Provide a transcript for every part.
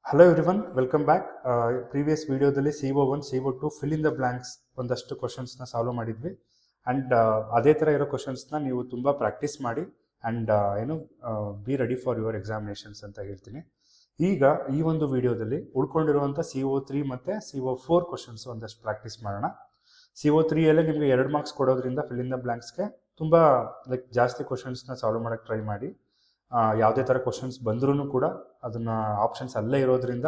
Hello everyone, welcome back. Previous ವಿಡಿಯೋದಲ್ಲಿ CO1 CO2 fill in the blanks ಒಂದಷ್ಟು ಕ್ವಶನ್ಸ್ನ solve ಮಾಡಿದ್ವಿ. And ಅದೇ ಥರ ಇರೋ ಕ್ವಶನ್ಸ್ನ ನೀವು ತುಂಬ ಪ್ರಾಕ್ಟೀಸ್ ಮಾಡಿ and be ready for your examinations ಅಂತ ಹೇಳ್ತೀನಿ. ಈಗ ಈ ಒಂದು ವಿಡಿಯೋದಲ್ಲಿ ಉಳ್ಕೊಂಡಿರುವಂಥ CO3 ಮತ್ತು CO4 ಕ್ವಶನ್ಸ್ ಒಂದಷ್ಟು ಪ್ರಾಕ್ಟೀಸ್ ಮಾಡೋಣ. CO3ಯಲ್ಲೇ ನಿಮಗೆ 2 ಮಾರ್ಕ್ಸ್ ಕೊಡೋದ್ರಿಂದ ಫಿಲ್ ಇನ್ ದ ಬ್ಲಾಂಕ್ಸ್ಗೆ ತುಂಬ ಜಾಸ್ತಿ ಕ್ವಶನ್ಸ್ನ ಸಾಲ್ವ್ ಮಾಡೋಕ್ಕೆ ಟ್ರೈ ಮಾಡಿ. ಯಾವುದೇ ಥರ ಕ್ವಶನ್ಸ್ ಬಂದ್ರೂ ಕೂಡ ಅದನ್ನು ಆಪ್ಷನ್ಸ್ ಅಲ್ಲೇ ಇರೋದ್ರಿಂದ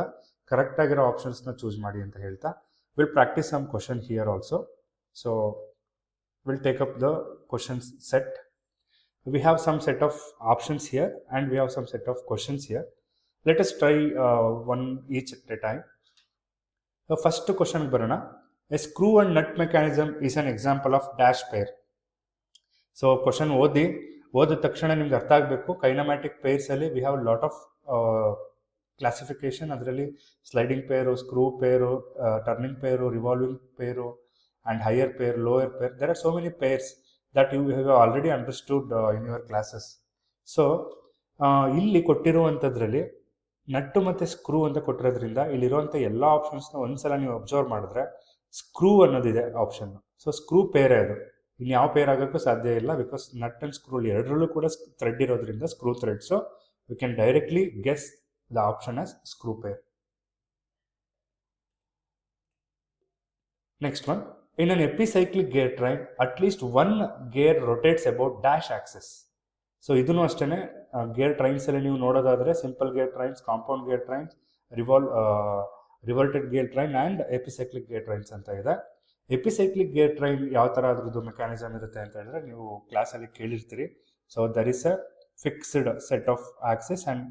ಕರೆಕ್ಟಾಗಿರೋ ಆಪ್ಷನ್ಸ್ನ ಚೂಸ್ ಮಾಡಿ ಅಂತ ಹೇಳ್ತಾ will practice some question here also. So will take up the questions set. We have some set of options here and we have some set of questions here. Let us try one each at a time. First ಕ್ವಶನ್ಗೆ ಬರೋಣ. A screw and nut mechanism is an example of dash pair. So question ಓದಿದ ತಕ್ಷಣ ನಿಮ್ಗೆ ಅರ್ಥ ಆಗಬೇಕು. Kinematic ಪೇರ್ಸಲ್ಲಿ we have lot of classification. ಅದರಲ್ಲಿ sliding ಪೇರು, screw pair, turning pair, revolving pair and higher pair, lower pair. There are so many pairs that you have already understood in your classes. So ಇಲ್ಲಿ ಕೊಟ್ಟಿರುವಂಥದ್ರಲ್ಲಿ nut ಮತ್ತು screw ಅಂತ ಕೊಟ್ಟಿರೋದ್ರಿಂದ ಇಲ್ಲಿರುವಂಥ ಎಲ್ಲ ಆಪ್ಷನ್ಸ್ನ ಒಂದ್ಸಲ ನೀವು ಅಬ್ಸರ್ವ್ ಮಾಡಿದ್ರೆ ಸ್ಕ್ರೂ ಅನ್ನೋದಿದೆ ಆಪ್ಷನ್. ಸೊ ಸ್ಕ್ರೂ ಪೇರೇ ಅದು, ಇನ್ನು ಯಾವ ಪೇರ್ ಆಗೋಕ್ಕೂ ಸಾಧ್ಯ ಇಲ್ಲ. ಬಿಕಾಸ್ ನಟ್ ಆ್ಯಂಡ್ ಸ್ಕ್ರೂ ಎರಡರಲ್ಲೂ ಕೂಡ ಥ್ರೆಡ್ ಇರೋದ್ರಿಂದ screw thread. So we can directly guess the option as screw pair. Next one. In an epicyclic gear train at least one gear rotates about dash axis. So ಇದನ್ನು ಅಷ್ಟೇ gear ಟ್ರೈನ್ಸಲ್ಲಿ ನೀವು ನೋಡೋದಾದರೆ simple gear trains, compound gear trains, reverted gear train and epicyclic gear trains ಅಂತ ಇದೆ. ಎಪಿಸೈಕ್ಲಿಕ್ gear train ಯಾವ ಥರ ಅದ್ರದ್ದು ಮೆಕ್ಯಾನಿಸಮ್ ಇರುತ್ತೆ ಅಂತ ಹೇಳಿದ್ರೆ ನೀವು ಕ್ಲಾಸಲ್ಲಿ ಕೇಳಿರ್ತೀರಿ. So there is a fixed set of axis and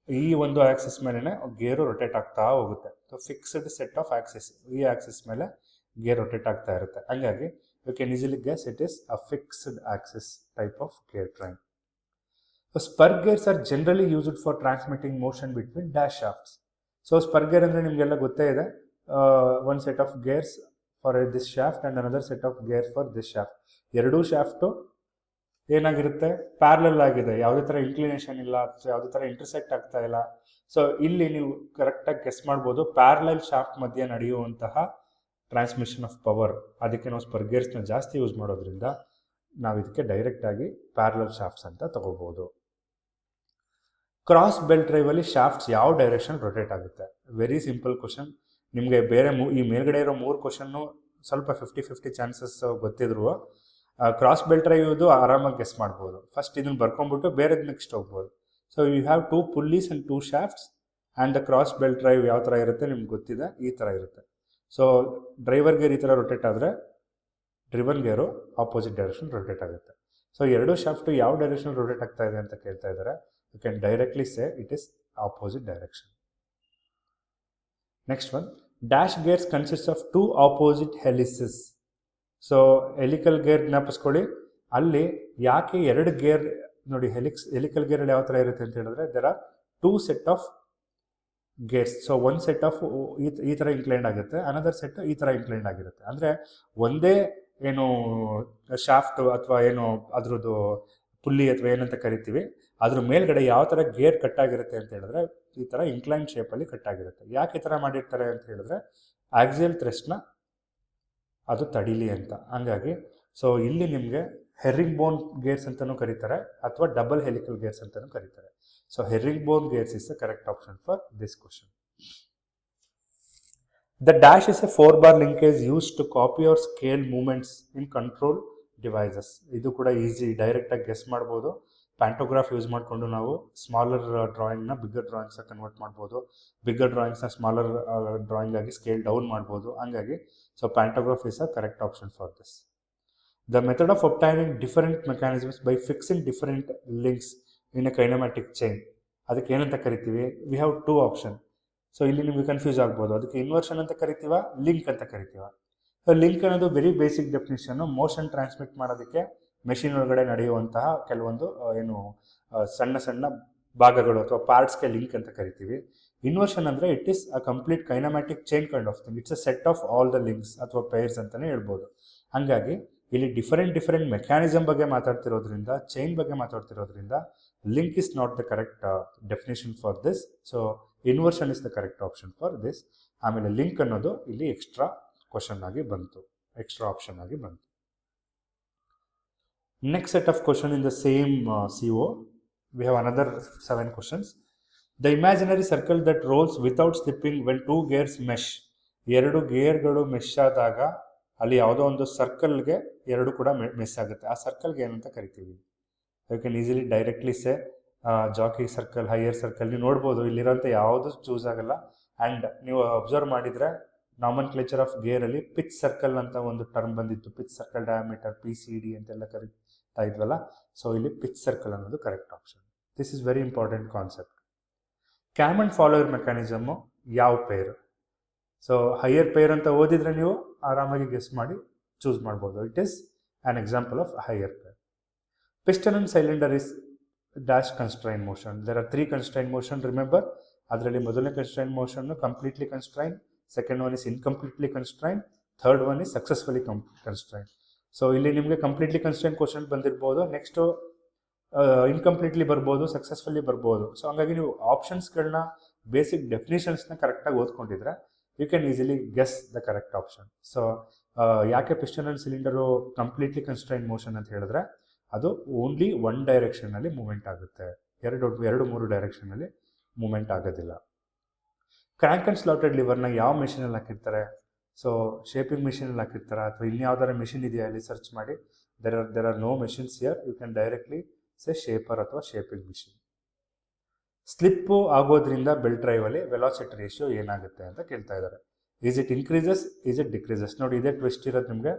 ಈ ಒಂದು ಆಕ್ಸಿಸ್ ಮೇಲೇ ಗೇರು ರೊಟೇಟ್ ಆಗ್ತಾ ಹೋಗುತ್ತೆ. So fixed set of axis, ಈ ಆಕ್ಸಿಸ್ ಮೇಲೆ ಗೇರ್ ರೊಟೇಟ್ ಆಗ್ತಾ ಇರುತ್ತೆ. ಹಾಗಾಗಿ you can easily guess it is a fixed axis type of gear train. Spur gears are generally used for transmitting motion between dash shafts. So spur gear ಅಂದರೆ ನಿಮಗೆಲ್ಲ ಗೊತ್ತೇ ಇದೆ. One set of gears for this shaft and another set of gear for this shaft. ಎರಡೂ shaft ಏನಾಗಿರುತ್ತೆ, parallel ಆಗಿದೆ, ಯಾವುದೇ ಥರ inclination ಇಲ್ಲ, ಯಾವುದೇ ಥರ ಇಂಟರ್ಸೆಕ್ಟ್ ಆಗ್ತಾ ಇಲ್ಲ. ಸೊ ಇಲ್ಲಿ ನೀವು ಕರೆಕ್ಟಾಗಿ ಗೆಸ್ ಮಾಡ್ಬೋದು, ಪ್ಯಾರಲಲ್ ಶಾಫ್ಟ್ ಮಧ್ಯೆ ನಡೆಯುವಂತಹ ಟ್ರಾನ್ಸ್ಮಿಷನ್ ಆಫ್ ಪವರ್. ಅದಕ್ಕೆ ನಾವು ಸ್ಪರ್ ಗೇರ್ಸ್ನ ಜಾಸ್ತಿ ಯೂಸ್ ಮಾಡೋದ್ರಿಂದ ನಾವು ಇದಕ್ಕೆ ಡೈರೆಕ್ಟಾಗಿ ಪ್ಯಾರಲಲ್ ಶಾಫ್ಟ್ಸ್ ಅಂತ ತಗೋಬೋದು. ಕ್ರಾಸ್ ಬೆಲ್ಟ್ ಡ್ರೈವಲ್ಲಿ ಶಾಫ್ಟ್ಸ್ ಯಾವ ಡೈರೆಕ್ಷನ್ ರೊಟೇಟ್ ಆಗುತ್ತೆ? Very simple question. ನಿಮಗೆ ಬೇರೆ ಈ ಮೇಲ್ಗಡೆ ಇರೋ 3 ಕ್ವಶನ್ನು ಸ್ವಲ್ಪ 50-50 ಚಾನ್ಸಸ್ ಗೊತ್ತಿದ್ರು ಕ್ರಾಸ್ ಬೆಲ್ಟ್ ಡ್ರೈವ್ದು ಆರಾಮಾಗಿ ಗೆಸ್ ಮಾಡ್ಬೋದು. ಫಸ್ಟ್ ಇದನ್ನು ಬರ್ಕೊಂಡ್ಬಿಟ್ಟು ಬೇರೆದು ನೆಕ್ಸ್ಟ್ ಹೋಗ್ಬೋದು. So you have 2 pulleys and 2 shafts and the cross belt drive ಯಾವ ಥರ ಇರುತ್ತೆ ನಿಮ್ಗೆ ಗೊತ್ತಿದೆ, ಈ ಥರ ಇರುತ್ತೆ. ಸೊ ಡ್ರೈವರ್ ಗೇರ್ ಈ ಥರ ರೊಟೇಟ್ ಆದರೆ driven gear opposite direction rotate ಆಗುತ್ತೆ. ಸೊ ಎರಡೂ ಶಾಫ್ಟು ಯಾವ ಡೈರೆಕ್ಷನ್ ರೊಟೇಟ್ ಆಗ್ತಾ ಇದೆ ಅಂತ ಕೇಳ್ತಾ ಇದ್ದಾರೆ. You can directly say it is opposite direction. Next one. Dash gears consist of 2 opposite helices. So helical gear ಜ್ಞಾಪಿಸ್ಕೊಳ್ಳಿ. ಅಲ್ಲಿ ಯಾಕೆ 2 ಗೇರ್ ನೋಡಿ, ಹೆಲಿಕಲ್ ಗೇರಲ್ಲಿ ಯಾವ ಥರ ಇರುತ್ತೆ ಅಂತ ಹೇಳಿದ್ರೆ there are 2 set of gears. So ಒಂದು ಸೆಟ್ ಆಫ್ ಈ ಥರ ಇನ್ಕ್ಲೈಂಡ್ ಆಗುತ್ತೆ, ಅನದರ್ ಸೆಟ್ ಈ ಥರ ಇನ್ಕ್ಲೈಂಡ್ ಆಗಿರುತ್ತೆ. ಅಂದರೆ ಒಂದೇ ಏನು ಶಾಫ್ಟ್ ಅಥವಾ ಏನು ಅದ್ರದ್ದು ಪುಲ್ಲಿ ಅಥವಾ ಏನಂತ ಕರಿತೀವಿ, ಅದ್ರ ಮೇಲ್ಗಡೆ ಯಾವ ಥರ ಗೇರ್ ಕಟ್ಟಾಗಿರುತ್ತೆ ಅಂತ ಹೇಳಿದ್ರೆ ಈ ಥರ ಇನ್ಕ್ಲೈನ್ ಶೇಪಲ್ಲಿ ಕಟ್ಟಾಗಿರುತ್ತೆ. ಯಾಕೆ ಈ ಥರ ಮಾಡಿರ್ತಾರೆ ಅಂತ ಹೇಳಿದ್ರೆ ಆಕ್ಸಿಯಲ್ ಥ್ರಸ್ಟ್ನ ಅದು ತಡೀಲಿ ಅಂತ. ಹಂಗಾಗಿ ಸೊ ಇಲ್ಲಿ ನಿಮಗೆ ಹೆರಿಂಗ್ ಬೋನ್ ಗೇರ್ಸ್ ಅಂತಲೂ ಕರೀತಾರೆ ಅಥವಾ ಡಬಲ್ ಹೆಲಿಕಲ್ ಗೇರ್ಸ್ ಅಂತಲೂ ಕರೀತಾರೆ. So hearing bone gears is the correct option for this question. The dash is A 4-bar linkage used to copy or scale movements in control devices. ಇದು ಕೂಡ easy, ಡೈರೆಕ್ಟಾಗಿ guess ಮಾಡ್ಬೋದು. Pantograph use ಮಾಡಿಕೊಂಡು ನಾವು smaller ಡ್ರಾಯಿಂಗ್ನ bigger drawings convert ಮಾಡ್ಬೋದು, bigger ಡ್ರಾಯಿಂಗ್ಸ್ನ smaller drawing ಆಗಿ scale down ಮಾಡ್ಬೋದು. ಹಂಗಾಗಿ so pantograph is a correct option for this. The method of obtaining different mechanisms by fixing different links in a kinematic chain. ಅದಕ್ಕೆ ಏನಂತ ಕರಿತೀವಿ? We have 2 option. So ಇಲ್ಲಿ ನಿಮಗೆ confuse ಆಗ್ಬೋದು, ಅದಕ್ಕೆ ಇನ್ವರ್ಷನ್ ಅಂತ ಕರಿತೀವ, ಲಿಂಕ್ ಅಂತ ಕರಿತೀವ. ಲಿಂಕ್ ಅನ್ನೋದು ವೆರಿ ಬೇಸಿಕ್ ಡೆಫಿನಿಷನ್ನು. ಮೋಷನ್ ಟ್ರಾನ್ಸ್ಮಿಟ್ ಮಾಡೋದಕ್ಕೆ ಮೆಷಿನ್ ಒಳಗಡೆ ನಡೆಯುವಂತಹ ಕೆಲವೊಂದು ಏನು ಸಣ್ಣ ಸಣ್ಣ ಭಾಗಗಳು ಅಥವಾ ಪಾರ್ಟ್ಸ್ಗೆ ಲಿಂಕ್ ಅಂತ ಕರಿತೀವಿ. ಇನ್ವರ್ಷನ್ ಅಂದರೆ it is a complete ಕೈನಮ್ಯಾಟಿಕ್ chain kind of thing. It's a set of all the links ಅಥವಾ ಪೇರ್ಸ್ ಅಂತಲೇ ಹೇಳ್ಬೋದು. ಹಾಗಾಗಿ ಇಲ್ಲಿ ಡಿಫರೆಂಟ್ ಮೆಕ್ಯಾನಿಸಮ್ ಬಗ್ಗೆ ಮಾತಾಡ್ತಿರೋದ್ರಿಂದ, ಚೈನ್ ಬಗ್ಗೆ ಮಾತಾಡ್ತಿರೋದ್ರಿಂದ link is not the correct definition for this. So inversion is the correct option for this. ಆಮೇಲೆ ಲಿಂಕ್ ಅನ್ನೋದು ಇಲ್ಲಿ ಎಕ್ಸ್ಟ್ರಾ ಕ್ವಶನ್ ಆಗಿ ಬಂತು, ಎಕ್ಸ್ಟ್ರಾ ಆಪ್ಷನ್ ಆಗಿ ಬಂತು. Next set of question in the same CO, we have another 7 questions. The imaginary circle that rolls without slipping when 2 gears mesh. ಎರಡು ಗೇರ್ಗಳು mesh ಆದಾಗ ಅಲ್ಲಿ ಯಾವುದೋ ಒಂದು ಸರ್ಕಲ್ಗೆ ಎರಡು ಕೂಡ ಮೆಸ್ ಆಗುತ್ತೆ. ಆ ಸರ್ಕಲ್ಗೆ ಏನಂತ ಕರಿತೀವಿ? You can easily directly say jockey circle, higher circle. ನೀವು ನೋಡ್ಬೋದು ಇಲ್ಲಿರೋಂಥ ಯಾವುದು ಚೂಸ್ ಆಗಲ್ಲ. ಆ್ಯಂಡ್ ನೀವು ಅಬ್ಸರ್ವ್ ಮಾಡಿದರೆ ನಾಮನ್ ಕ್ಲೇಚರ್ ಆಫ್ ಗೇರಲ್ಲಿ ಪಿಚ್ ಸರ್ಕಲ್ ಅಂತ ಒಂದು ಟರ್ಮ್ ಬಂದಿತ್ತು. ಪಿಚ್ ಸರ್ಕಲ್ ಡಯಾಮೀಟರ್, PCD ಅಂತೆಲ್ಲ ಕರೀತಾ ಇದ್ವಲ್ಲ. ಸೊ ಇಲ್ಲಿ ಪಿಚ್ ಸರ್ಕಲ್ ಅನ್ನೋದು correct option. This is very important concept. Cam and follower mechanism ಯಾವ ಪೇರ್? ಸೊ ಹೈಯರ್ ಪೇರ್ ಅಂತ ಓದಿದ್ರೆ ನೀವು ಆರಾಮಾಗಿ ಗೆಸ್ ಮಾಡಿ ಚೂಸ್ ಮಾಡ್ಬೋದು. It is an example of higher pair. Piston and cylinder is dash constrain motion. There are 3 constrain motion, remember. ಅದರಲ್ಲಿ ಮೊದಲನೇ constrain motion completely constrain, second one is incompletely constrain, third one is successfully constrain. So ಇಲ್ಲಿ ನಿಮಗೆ completely constrain question ಬಂದಿರ್ಬೋದು, next ಇನ್ಕಂಪ್ಲೀಟ್ಲಿ ಬರ್ಬೋದು, successfully ಬರ್ಬೋದು. So ಹಂಗಾಗಿ ನೀವು ಆಪ್ಷನ್ಸ್ಗಳನ್ನ, basic ಡೆಫಿನೇಷನ್ಸ್ನ ಕರೆಕ್ಟಾಗಿ ಓದ್ಕೊಂಡಿದ್ರೆ you can easily guess the correct option. So ಯಾಕೆ piston and cylinder completely constrain motion ಅಂತ ಹೇಳಿದ್ರೆ ಅದು ಓನ್ಲಿ ಒನ್ ಡೈರೆಕ್ಷನಲ್ಲಿ ಮೂವ್ಮೆಂಟ್ ಆಗುತ್ತೆ, 2-3 ಡೈರೆಕ್ಷನಲ್ಲಿ ಮೂವ್ಮೆಂಟ್ ಆಗೋದಿಲ್ಲ. ಕ್ರ್ಯಾಂಕ್ ಅಂಡ್ ಸ್ಲಾಟೆಡ್ ಲಿವರ್ನ ಯಾವ ಮೆಷಿನಲ್ಲಿ ಹಾಕಿರ್ತಾರೆ? ಸೊ ಶೇಪಿಂಗ್ ಮಿಷಿನಲ್ಲಿ ಹಾಕಿರ್ತಾರೆ ಅಥವಾ ಇನ್ಯಾವುದಾರ ಮಿಷಿನ್ ಇದೆಯಾ ಅಲ್ಲಿ ಸರ್ಚ್ ಮಾಡಿ. There are no machines here. You can directly say shaper ಅಥವಾ ಶೇಪಿಂಗ್ ಮಿಷಿನ್. ಸ್ಲಿಪ್ಪು ಆಗೋದ್ರಿಂದ ಬೆಲ್ಟ್ ಡ್ರೈವಲ್ಲಿ ವೆಲಾಸಿಟಿ ರೇಷಿಯೋ ಏನಾಗುತ್ತೆ ಅಂತ ಕೇಳ್ತಾ ಇದ್ದಾರೆ. Is it increases, is it decreases? ನೋಡಿ ಇದೇ ಟ್ವಿಸ್ಟ್ ಇರೋದು ನಿಮಗೆ.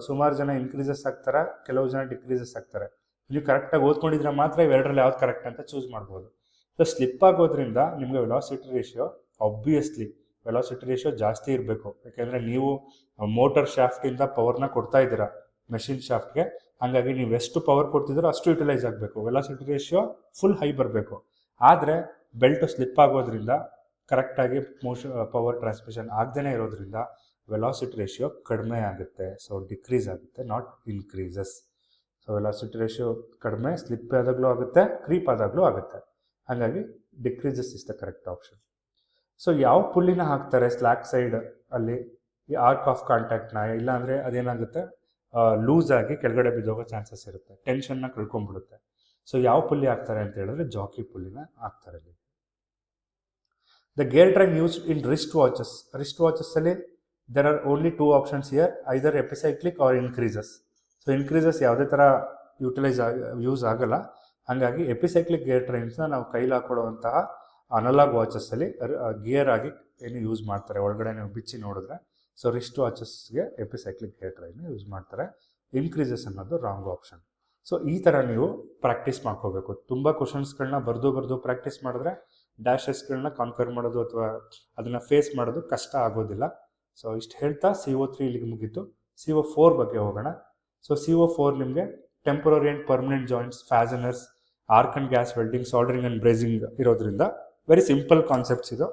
ಸುಮಾರು ಜನ ಇನ್ಕ್ರೀಸಸ್ ಆಗ್ತಾರೆ, ಕೆಲವು ಜನ ಡಿಕ್ರೀಸಸ್ ಆಗ್ತಾರೆ. ನೀವು ಕರೆಕ್ಟಾಗಿ ಓದ್ಕೊಂಡಿದ್ರೆ ಮಾತ್ರ ಇವೆರಡರಲ್ಲಿ ಯಾವ್ದು ಕರೆಕ್ಟ್ ಅಂತ ಚೂಸ್ ಮಾಡ್ಬೋದು. ಸೊ ಸ್ಲಿಪ್ ಆಗೋದ್ರಿಂದ ನಿಮಗೆ velocity ratio obviously velocity ratio ಜಾಸ್ತಿ ಇರಬೇಕು. ಯಾಕೆಂದರೆ ನೀವು ಮೋಟರ್ ಶಾಫ್ಟಿಂದ ಪವರ್ನ ಕೊಡ್ತಾ ಇದ್ದೀರಾ ಮೆಷಿನ್ ಶಾಫ್ಟ್ಗೆ, ಹಾಗಾಗಿ ನೀವು ಎಷ್ಟು ಪವರ್ ಕೊಡ್ತಿದ್ದೀರೋ ಅಷ್ಟು ಯುಟಿಲೈಸ್ ಆಗಬೇಕು. ವೆಲಾಸಿಟಿ ರೇಷಿಯೋ ಫುಲ್ ಹೈ ಬರಬೇಕು. ಆದರೆ ಬೆಲ್ಟು ಸ್ಲಿಪ್ ಆಗೋದ್ರಿಂದ ಕರೆಕ್ಟಾಗಿ ಪವರ್ ಟ್ರಾನ್ಸ್ಮಿಷನ್ ಆಗದೇ ಇರೋದ್ರಿಂದ ವೆಲಾಸಿಟಿ ರೇಷಿಯೋ ಕಡಿಮೆ ಆಗುತ್ತೆ. ಸೊ ಡಿಕ್ರೀಸ್ ಆಗುತ್ತೆ, not increases. So velocity ratio ಕಡಿಮೆ, ಸ್ಲಿಪ್ ಆದಾಗಲೂ ಆಗುತ್ತೆ, ಕ್ರೀಪ್ ಆದಾಗಲೂ ಆಗುತ್ತೆ. ಹಾಗಾಗಿ decreases is the correct option. So ಯಾವ ಪುಲ್ಲಿನ ಹಾಕ್ತಾರೆ ಸ್ಲ್ಯಾಕ್ ಸೈಡ್ ಅಲ್ಲಿ? ಈ ಆರ್ಕ್ ಆಫ್ ಕಾಂಟ್ಯಾಕ್ಟ್ನ, ಇಲ್ಲಾಂದರೆ ಅದೇನಾಗುತ್ತೆ ಲೂಸ್ ಆಗಿ ಕೆಳಗಡೆ ಬಿದ್ದೋಗೋ ಚಾನ್ಸಸ್ ಇರುತ್ತೆ, ಟೆನ್ಷನ್ನ ಕಳ್ಕೊಂಡ್ಬಿಡುತ್ತೆ. ಸೊ ಯಾವ ಪುಲ್ಲಿ ಹಾಕ್ತಾರೆ ಅಂತ ಹೇಳಿದ್ರೆ ಜಾಕಿ ಪುಲ್ಲಿನ ಹಾಕ್ತಾರೆ. The gear train used in wrist watches. Wrist ವಾಚಸ್ಸಲ್ಲಿ there are only 2 options here, either epicyclic or increases. So increases ಯಾವುದೇ ಥರ ಯೂಸ್ ಆಗಲ್ಲ. ಹಾಗಾಗಿ ಎಪಿಸೈಕ್ಲಿಕ್ ಗೇರ್ ಟ್ರೈನ್ಸ್ನ ನಾವು ಕೈಲಿ ಹಾಕೊಳ್ಳುವಂತಹ ಅನಲಾಗ್ ವಾಚಸ್ಸಲ್ಲಿ ಗಿಯರ್ ಆಗಿ ಏನು ಯೂಸ್ ಮಾಡ್ತಾರೆ, ಒಳಗಡೆ ನೀವು ಬಿಚ್ಚಿ ನೋಡಿದ್ರೆ. ಸೊ ರಿಸ್ಟ್ ವಾಚಸ್ಗೆ ಎಪಿಸೈಕ್ಲಿಕ್ ಗೇರ್ ಟ್ರೈನ್ ಯೂಸ್ ಮಾಡ್ತಾರೆ. ಇನ್ಕ್ರೀಸಸ್ ಅನ್ನೋದು ರಾಂಗ್ ಆಪ್ಷನ್. ಸೊ ಈ ಥರ ನೀವು ಪ್ರಾಕ್ಟೀಸ್ ಮಾಡ್ಕೋಬೇಕು. ತುಂಬ ಕ್ವಶನ್ಸ್ಗಳನ್ನ ಬರೆದು ಪ್ರಾಕ್ಟೀಸ್ ಮಾಡಿದ್ರೆ ಡ್ಯಾಶಸ್ಗಳನ್ನ ಕಾನ್ಕರ್ ಮಾಡೋದು ಅಥವಾ ಅದನ್ನು ಫೇಸ್ ಮಾಡೋದು ಕಷ್ಟ ಆಗೋದಿಲ್ಲ. ಸೊ ಇಷ್ಟು ಹೇಳ್ತಾ CO3 ಇಲ್ಲಿಗೆ ಮುಗೀತು. CO4 ಬಗ್ಗೆ ಹೋಗೋಣ. ಸೊ CO4 ನಿಮಗೆ temporary and permanent joints, fasteners, arc and gas welding, soldering and brazing ಇರೋದ್ರಿಂದ ವೆರಿ ಸಿಂಪಲ್ ಕಾನ್ಸೆಪ್ಟ್ಸ್ ಇದು.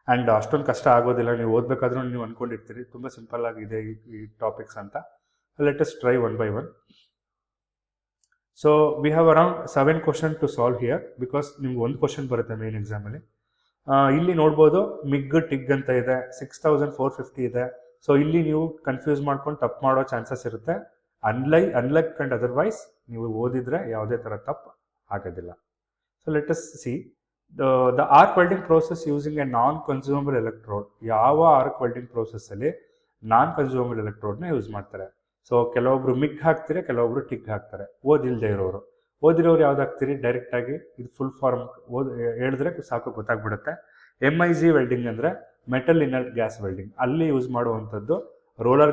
ಆ್ಯಂಡ್ ಅಷ್ಟೊಂದು ಕಷ್ಟ ಆಗೋದಿಲ್ಲ. ನೀವು ಓದಬೇಕಾದ್ರೂ ನೀವು ಅಂದ್ಕೊಂಡಿರ್ತೀರಿ ತುಂಬ ಸಿಂಪಲ್ ಆಗಿದೆ ಈ ಟಾಪಿಕ್ಸ್ ಅಂತ. Let us try one by one. So we have around 7 question to solve here, because ನಿಮ್ಗೆ ಒಂದು ಕ್ವಶನ್ ಬರುತ್ತೆ ಮೇನ್ ಎಕ್ಸಾಮಲ್ಲಿ. ಇಲ್ಲಿ ನೋಡ್ಬೋದು ಮಿಗ್ ಟಿಗ್ ಅಂತ ಇದೆ, 6450 ಇದೆ. ಸೊ ಇಲ್ಲಿ ನೀವು ಕನ್ಫ್ಯೂಸ್ ಮಾಡ್ಕೊಂಡು ತಪ್ಪು ಮಾಡೋ ಚಾನ್ಸಸ್ ಇರುತ್ತೆ. ಅನ್ಲೈಕ್ ಅಂಡ್ ಅದರ್ವೈಸ್ ನೀವು ಓದಿದ್ರೆ ಯಾವುದೇ ಥರ ತಪ್ಪು ಆಗೋದಿಲ್ಲ. So let us see the arc welding process using A non consumable electrode. ಯಾವ ಆರ್ಕ್ ವೆಲ್ಡಿಂಗ್ ಪ್ರೋಸೆಸ್ಸಲ್ಲಿ ನಾನ್ ಕನ್ಸ್ಯೂಮಬಲ್ ಎಲೆಕ್ಟ್ರೋಡ್ನ ಯೂಸ್ ಮಾಡ್ತಾರೆ? ಸೊ ಕೆಲವೊಬ್ರು ಮಿಗ್ ಹಾಕ್ತಾರೆ, ಕೆಲವೊಬ್ರು ಟಿಗ್ ಹಾಕ್ತಾರೆ. ಓದಿಲ್ಲದೆ ಇರೋರು ಯಾವ್ದು ಹಾಕ್ತೀರಿ? ಡೈರೆಕ್ಟಾಗಿ ಇದು ಫುಲ್ ಫಾರ್ಮ್ ಹೇಳಿದ್ರೆ ಸಾಕು, ಗೊತ್ತಾಗ್ಬಿಡುತ್ತೆ. MIG ವೆಲ್ಡಿಂಗ್ ಅಂದರೆ ಮೆಟಲ್ ಇನರ್ಟ್ ಗ್ಯಾಸ್ ವೆಲ್ಡಿಂಗ್. ಅಲ್ಲಿ ಯೂಸ್ ಮಾಡುವಂಥದ್ದು ರೋಲರ್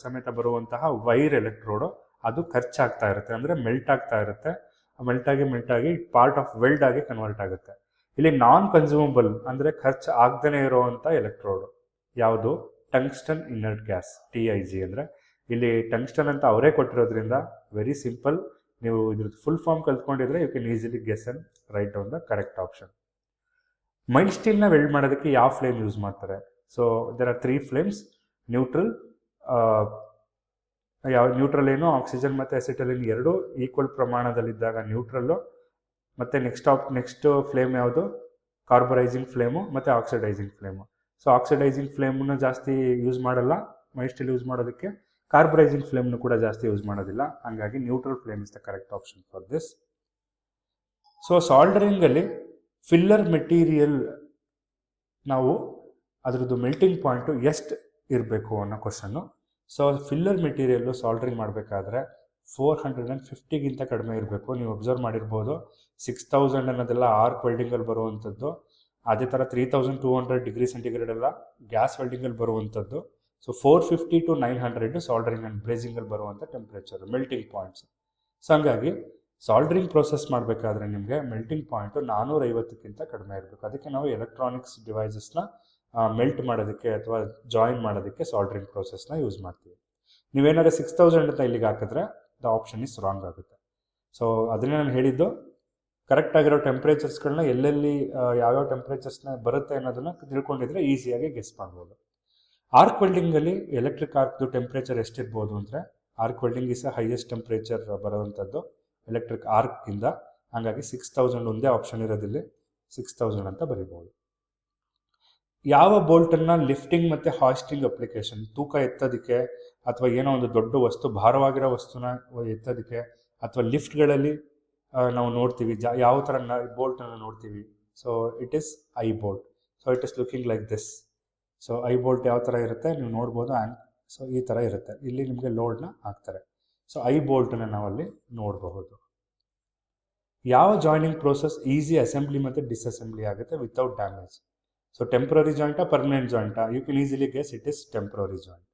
ಸಮೇತ ಬರುವಂತಹ ವೈರ್ ಎಲೆಕ್ಟ್ರೋಡು. ಅದು ಖರ್ಚಾಗ್ತಾ ಇರುತ್ತೆ, ಅಂದರೆ ಮೆಲ್ಟ್ ಆಗ್ತಾ ಇರುತ್ತೆ. ಮೆಲ್ಟಾಗಿ ಪಾರ್ಟ್ ಆಫ್ ವೆಲ್ಡ್ ಆಗಿ ಕನ್ವರ್ಟ್ ಆಗುತ್ತೆ. ಇಲ್ಲಿ ನಾನ್ ಕನ್ಸ್ಯೂಮಬಲ್ ಅಂದರೆ ಖರ್ಚು ಆಗದೇ ಇರೋವಂಥ ಎಲೆಕ್ಟ್ರೋಡು ಯಾವುದು? Tungsten inert gas, TIG. ಅಂದರೆ ಇಲ್ಲಿ ಟಂಗ್ಸ್ಟನ್ ಅಂತ ಅವರೇ ಕೊಟ್ಟಿರೋದ್ರಿಂದ ವೆರಿ ಸಿಂಪಲ್. ನೀವು ಇದ್ರದ್ದು ಫುಲ್ ಫಾರ್ಮ್ ಕಲ್ತ್ಕೊಂಡಿದ್ರೆ you can easily guess and write down the correct option. Mild ಸ್ಟೀಲ್ನ ವೆಲ್ಡ್ ಮಾಡೋದಕ್ಕೆ ಯಾವ ಫ್ಲೇಮ್ ಯೂಸ್ ಮಾಡ್ತಾರೆ? So there are 3 flames. Neutral ಏನು, ಆಕ್ಸಿಜನ್ ಮತ್ತು ಅಸಿಟಲಿನ್ ಎರಡು ಈಕ್ವಲ್ ಪ್ರಮಾಣದಲ್ಲಿದ್ದಾಗ ನ್ಯೂಟ್ರಲ್ಲು, ಮತ್ತು ನೆಕ್ಸ್ಟ್ ಫ್ಲೇಮ್ ಯಾವುದು, ಕಾರ್ಬರೈಸಿಂಗ್ ಫ್ಲೇಮು ಮತ್ತು ಆಕ್ಸಿಡೈಸಿಂಗ್ ಫ್ಲೇಮು. ಸೊ ಆಕ್ಸಿಡೈಸಿಂಗ್ ಫ್ಲೇಮನ್ನು ಜಾಸ್ತಿ ಯೂಸ್ ಮಾಡಲ್ಲ ಮೈಸ್ಟಲ್ಲಿ ಯೂಸ್ ಮಾಡೋದಕ್ಕೆ, ಕಾರ್ಬರೈಸಿಂಗ್ ಫ್ಲೇಮ್ನು ಕೂಡ ಜಾಸ್ತಿ ಯೂಸ್ ಮಾಡೋದಿಲ್ಲ. ಹಾಗಾಗಿ neutral flame is the correct option for this. So ಸಾಲ್ಡರಿಂಗಲ್ಲಿ ಫಿಲ್ಲರ್ ಮೆಟೀರಿಯಲ್ ನಾವು ಅದರದ್ದು ಮೆಲ್ಟಿಂಗ್ ಪಾಯಿಂಟು ಎಷ್ಟು ಇರಬೇಕು ಅನ್ನೋ question. So filler material soldering ಮಾಡಬೇಕಾದ್ರೆ 450ಗಿಂತ ಕಡಿಮೆ ಇರಬೇಕು. ನೀವು ಅಬ್ಸರ್ವ್ ಮಾಡಿರ್ಬೋದು 6000 ಅನ್ನೋದೆಲ್ಲ ಆರ್ಕ್ ವೆಲ್ಡಿಂಗಲ್ಲಿ ಬರುವಂಥದ್ದು, ಅದೇ ಥರ 3200 ಡಿಗ್ರಿ ಸೆಂಟಿಗ್ರೇಡ್ ಎಲ್ಲ ಗ್ಯಾಸ್ ವೆಲ್ಡಿಂಗಲ್ಲಿ ಬರುವಂಥದ್ದು. ಸೊ 450 to 900 ಸಾಲ್ಡ್ರಿಂಗ್ ಆ್ಯಂಡ್ ಬ್ರೇಸಿಂಗಲ್ಲಿ ಬರುವಂಥ ಟೆಂಪ್ರೇಚರ್ ಮೆಲ್ಟಿಂಗ್ ಪಾಯಿಂಟ್ಸ್. ಸೊ ಹಂಗಾಗಿ ಸಾಲ್ಡ್ರಿಂಗ್ ಪ್ರೋಸೆಸ್ ಮಾಡಬೇಕಾದ್ರೆ ನಿಮಗೆ ಮೆಲ್ಟಿಂಗ್ ಪಾಯಿಂಟು 450ಕ್ಕಿಂತ ಕಡಿಮೆ ಇರಬೇಕು. ಅದಕ್ಕೆ ನಾವು ಎಲೆಕ್ಟ್ರಾನಿಕ್ಸ್ ಡಿವೈಸಸ್ನ ಮೆಲ್ಟ್ ಮಾಡೋದಕ್ಕೆ ಅಥವಾ ಜಾಯಿನ್ ಮಾಡೋದಕ್ಕೆ ಸಾಲ್ಡ್ರಿಂಗ್ ಪ್ರೋಸೆಸ್ನ ಯೂಸ್ ಮಾಡ್ತೀವಿ. ನೀವೇನಾದ್ರೆ 6000 ಅಂತ ಇಲ್ಲಿಗೆ ಹಾಕಿದ್ರೆ ದ ಆಪ್ಷನ್ ಇಸ್ ರಾಂಗ್ ಆಗುತ್ತೆ. ಸೊ ಅದನ್ನೇ ನಾನು ಹೇಳಿದ್ದು, ಕರೆಕ್ಟಾಗಿರೋ ಟೆಂಪ್ರೇಚರ್ಸ್ಗಳನ್ನ ಎಲ್ಲೆಲ್ಲಿ ಯಾವ್ಯಾವ ಟೆಂಪ್ರೇಚರ್ಸ್ನ ಬರುತ್ತೆ ಅನ್ನೋದನ್ನು ತಿಳ್ಕೊಂಡಿದ್ರೆ ಈಸಿಯಾಗಿ ಗೆಸ್ ಮಾಡ್ಬೋದು. ಆರ್ಕ್ ವೆಲ್ಡಿಂಗಲ್ಲಿ ಎಲೆಕ್ಟ್ರಿಕ್ ಆರ್ಕ್ದು ಟೆಂಪ್ರೇಚರ್ ಎಷ್ಟಿರ್ಬೋದು ಅಂದರೆ, arc welding is highest temperature ಬರುವಂಥದ್ದು ಎಲೆಕ್ಟ್ರಿಕ್ ಆರ್ಕ್ಗಿಂತ. ಹಾಗಾಗಿ 6000 ಒಂದೇ ಆಪ್ಷನ್ ಇರೋದಿಲ್ಲ, 6000 ಅಂತ ಬರೀಬೋದು. ಯಾವ ಬೋಲ್ಟನ್ನು ಲಿಫ್ಟಿಂಗ್ ಮತ್ತು ಹಾಸ್ಟಿಂಗ್ ಅಪ್ಲಿಕೇಶನ್, ತೂಕ ಎತ್ತೋದಕ್ಕೆ ಅಥವಾ ಏನೋ ಒಂದು ದೊಡ್ಡ ವಸ್ತು ಭಾರವಾಗಿರೋ ವಸ್ತುನ ಎತ್ತೋದಕ್ಕೆ ಅಥವಾ ಲಿಫ್ಟ್ಗಳಲ್ಲಿ ನಾವು ನೋಡ್ತೀವಿ, ಯಾವ ಥರ ಬೋಲ್ಟನ್ನು ನೋಡ್ತೀವಿ. So it is I bolt. So it is looking like this. So I bolt ಯಾವ ಥರ ಇರುತ್ತೆ ನೀವು ನೋಡ್ಬೋದು. ಸೊ ಈ ಥರ ಇರುತ್ತೆ, ಇಲ್ಲಿ ನಿಮಗೆ ಲೋಡ್ನ ಹಾಕ್ತಾರೆ. ಸೊ ಐ ಬೋಲ್ಟನ್ನ ನಾವಲ್ಲಿ ನೋಡಬಹುದು. ಯಾವ ಜಾಯ್ನಿಂಗ್ ಪ್ರೋಸೆಸ್ ಈಸಿ ಅಸೆಂಬ್ಲಿ ಮತ್ತು ಡಿಸ್ಅಸೆಂಬ್ಲಿ ಆಗುತ್ತೆ ವಿತೌಟ್ ಡ್ಯಾಮೇಜ್? ಸೊ ಟೆಂಪ್ರರಿ ಜಾಯಿಂಟಾ ಪರ್ಮನೆಂಟ್ ಜಾಯಿಂಟಾ? You can easily guess it is temporary joint.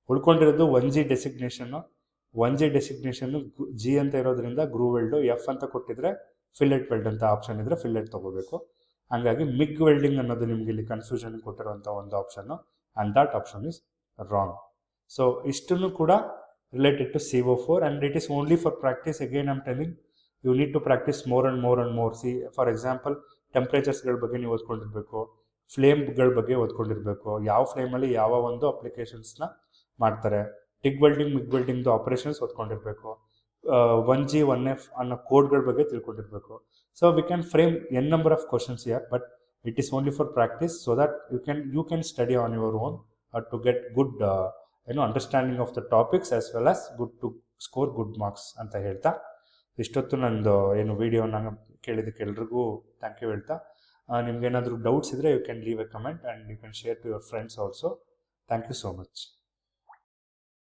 ಉಳ್ಕೊಂಡಿರೋದು 1G designation. 1G designation G ಅಂತ ಇರೋದ್ರಿಂದ ಗ್ರೂ ವೆಲ್ಡು, F ಅಂತ ಕೊಟ್ಟಿದ್ರೆ ಫಿಲ್ಲೆಟ್ ವೆಲ್ಡ್ ಅಂತ ಆಪ್ಷನ್ ಇದ್ದರೆ ಫಿಲ್ಲೆಟ್ ತೊಗೋಬೇಕು. ಹಾಗಾಗಿ ಮಿಗ್ ವೆಲ್ಡಿಂಗ್ ಅನ್ನೋದು ನಿಮಗೆ ಇಲ್ಲಿ ಕನ್ಫ್ಯೂಷನ್ ಕೊಟ್ಟಿರುವಂಥ ಒಂದು option, and that option is wrong. So ಇಷ್ಟನ್ನು ಕೂಡ related to CO4 and it is only for practice. Again I'm telling, you need to practice more and more and more. For example ಟೆಂಪ್ರೇಚರ್ಸ್ಗಳ ಬಗ್ಗೆ ನೀವು ಓದ್ಕೊಂಡಿರಬೇಕು, ಫ್ಲೇಮ್ಗಳ ಬಗ್ಗೆ ಓದ್ಕೊಂಡಿರಬೇಕು, ಯಾವ ಫ್ಲೇಮಲ್ಲಿ ಯಾವ ಒಂದು ಅಪ್ಲಿಕೇಶನ್ಸ್ನ ಮಾಡ್ತಾರೆ, ಟಿಗ್ ವೆಲ್ಡಿಂಗ್ ಮಿಗ್ ವೆಲ್ಡಿಂಗ್ದು ಆಪರೇಷನ್ಸ್ ಓದ್ಕೊಂಡಿರಬೇಕು, 1G 1F ಅನ್ನೋ ಕೋಡ್ಗಳ ಬಗ್ಗೆ ತಿಳ್ಕೊಂಡಿರಬೇಕು. So we can frame n number of questions here, but it is only for practice so that you can study on your own to get good understanding of the topics as well as to score good marks ಅಂತ ಹೇಳ್ತಾ, ಇಷ್ಟೊತ್ತು ನಂದು ವಿಡಿಯೋನ ಕೇಳಿದ್ದಕ್ಕೆ ಎಲ್ರಿಗೂ thank you ಹೇಳ್ತಾ, ನಿಮ್ಗೇನಾದರೂ doubts ಇದ್ದರೆ you can leave a comment and you can share to your friends also. Thank you so much.